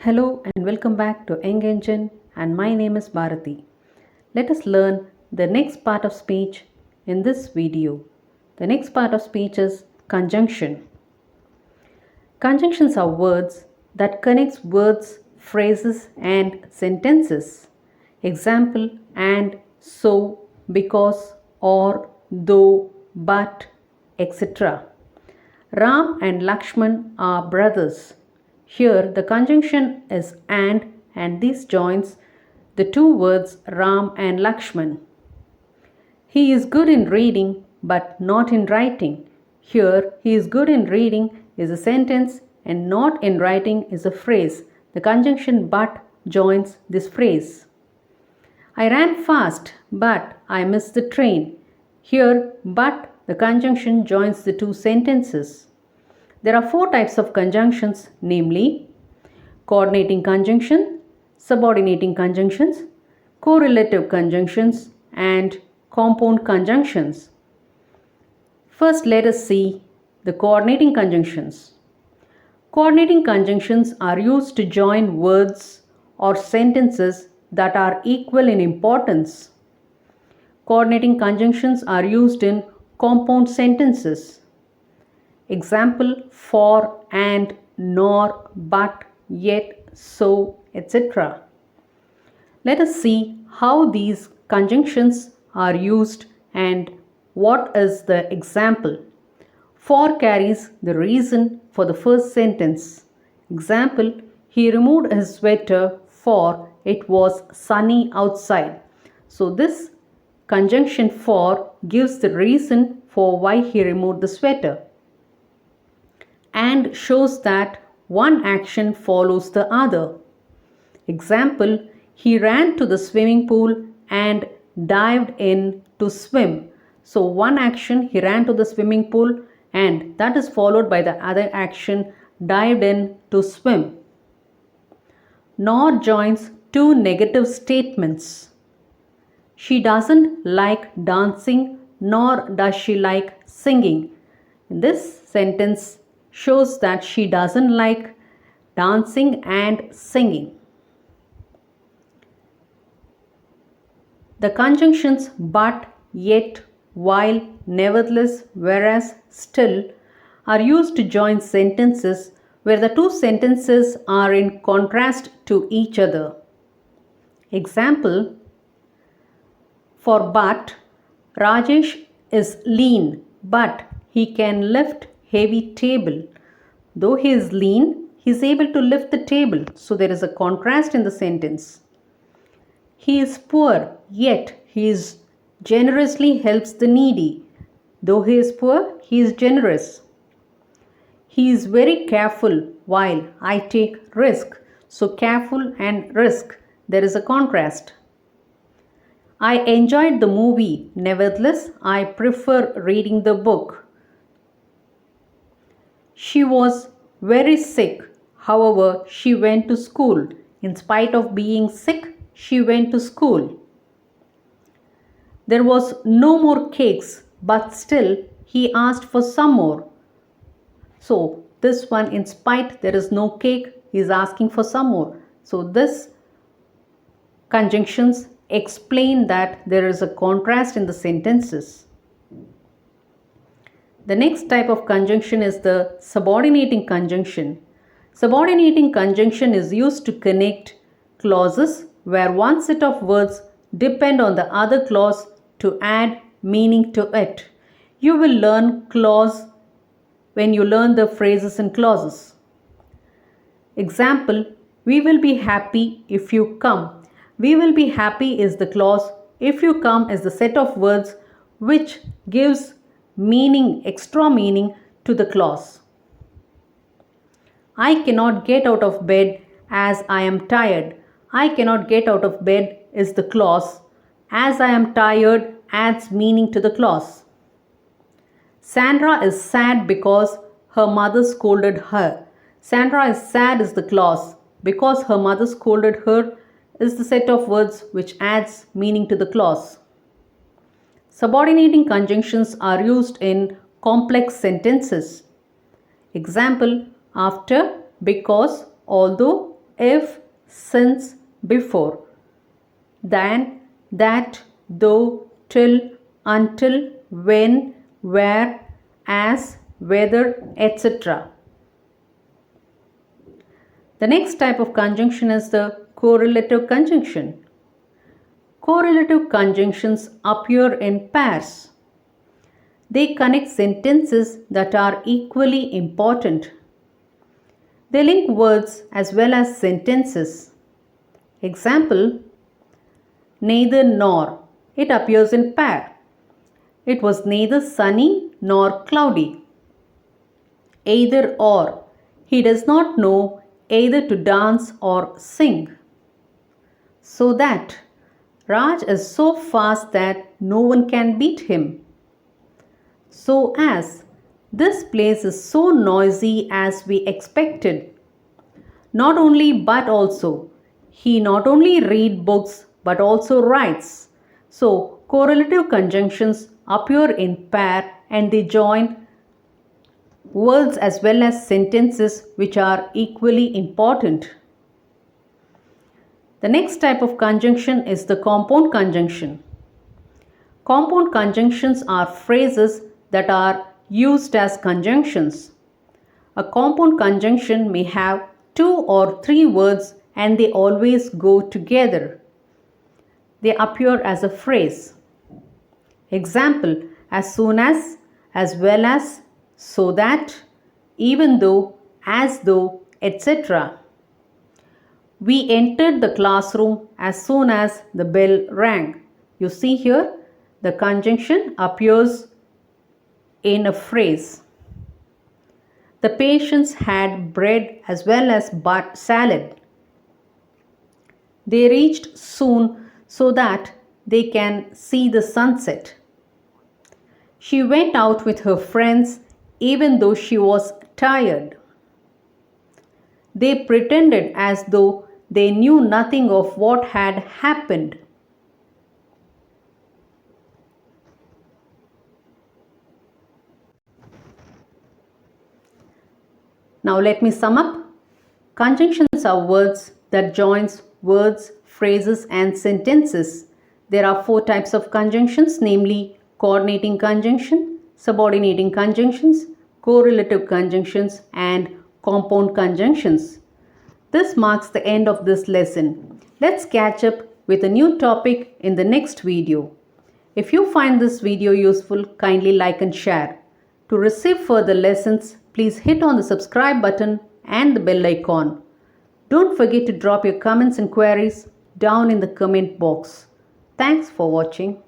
Hello and welcome back to Young Engine, and my name is Bharati. Let us learn the next part of speech in this video. The next part of speech is conjunction. Conjunctions are words that connects words, phrases and sentences. Example: and, so, because, or, though, but, etc. Ram and Lakshman are brothers. Here the conjunction is and this joins the two words Ram and Lakshman. He is good in reading but not in writing. Here he is good in reading is a sentence and not in writing is a phrase. The conjunction but joins this phrase. I ran fast but I missed the train. Here but the conjunction joins the two sentences. There are four types of conjunctions, namely coordinating conjunction, subordinating conjunctions, correlative conjunctions, and compound conjunctions. First, let us see the coordinating conjunctions. Coordinating conjunctions are used to join words or sentences that are equal in importance. Coordinating conjunctions are used in compound sentences. Example: for, and, nor, but, yet, so, etc. Let us see how these conjunctions are used and what is the example. For carries the reason for the first sentence. Example: he removed his sweater for it was sunny outside. So this conjunction for gives the reason for why he removed the sweater. And shows that one action follows the other. Example: he ran to the swimming pool and dived in to swim. So one action, he ran to the swimming pool, and that is followed by the other action, dived in to swim. Nor joins two negative statements. She doesn't like dancing nor does she like singing. In this sentence shows that she doesn't like dancing and singing. The conjunctions but, yet, while, nevertheless, whereas, still are used to join sentences where the two sentences are in contrast to each other. Example: for but, Rajesh is lean but he can lift heavy table. Though he is lean, he is able to lift the table. So there is a contrast in the sentence. He is poor, yet he is generously helps the needy. Though he is poor, he is generous. He is very careful while I take risk. So careful and risk, there is a contrast. I enjoyed the movie, nevertheless I prefer reading the book. She was very sick, however, she went to school. In spite of being sick, she went to school. There was no more cakes, but still he asked for some more. So, this one, in spite there is no cake, he is asking for some more. So, this conjunctions explain that there is a contrast in the sentences. The next type of conjunction is the subordinating conjunction. Subordinating conjunction is used to connect clauses where one set of words depend on the other clause to add meaning to it. You will learn clause when you learn the phrases and clauses. Example: we will be happy if you come. We will be happy is the clause. If you come is the set of words which gives meaning, extra meaning to the clause. I cannot get out of bed as I am tired. I cannot get out of bed is the clause. As I am tired adds meaning to the clause. Sandra is sad because her mother scolded her. Sandra is sad is the clause. Because her mother scolded her is the set of words which adds meaning to the clause. Subordinating conjunctions are used in complex sentences. Example: after, because, although, if, since, before, than, that, though, till, until, when, where, as, whether, etc. The next type of conjunction is the correlative conjunction. Correlative conjunctions appear in pairs. They connect sentences that are equally important. They link words as well as sentences. Example, neither nor. It appears in pair. It was neither sunny nor cloudy. Either or. He does not know either to dance or sing. So that. Raj is so fast that no one can beat him. So as. This place is so noisy as we expected. Not only but also. He not only reads books but also writes. So correlative conjunctions appear in pair and they join words as well as sentences which are equally important. The next type of conjunction is the compound conjunction. Compound conjunctions are phrases that are used as conjunctions. A compound conjunction may have 2 or 3 words and they always go together. They appear as a phrase. Example, as soon as well as, so that, even though, as though, etc. We entered the classroom as soon as the bell rang. You see here, the conjunction appears in a phrase. The patients had bread as well as salad. They reached soon so that they can see the sunset. She went out with her friends even though she was tired. They pretended as though they knew nothing of what had happened. Now let me sum up. Conjunctions are words that joins words, phrases and sentences. There are 4 types of conjunctions, namely coordinating conjunction, subordinating conjunctions, correlative conjunctions and compound conjunctions. This marks the end of this lesson. Let's catch up with a new topic in the next video. If you find this video useful, kindly like and share. To receive further lessons, please hit on the subscribe button and the bell icon. Don't forget to drop your comments and queries down in the comment box. Thanks for watching.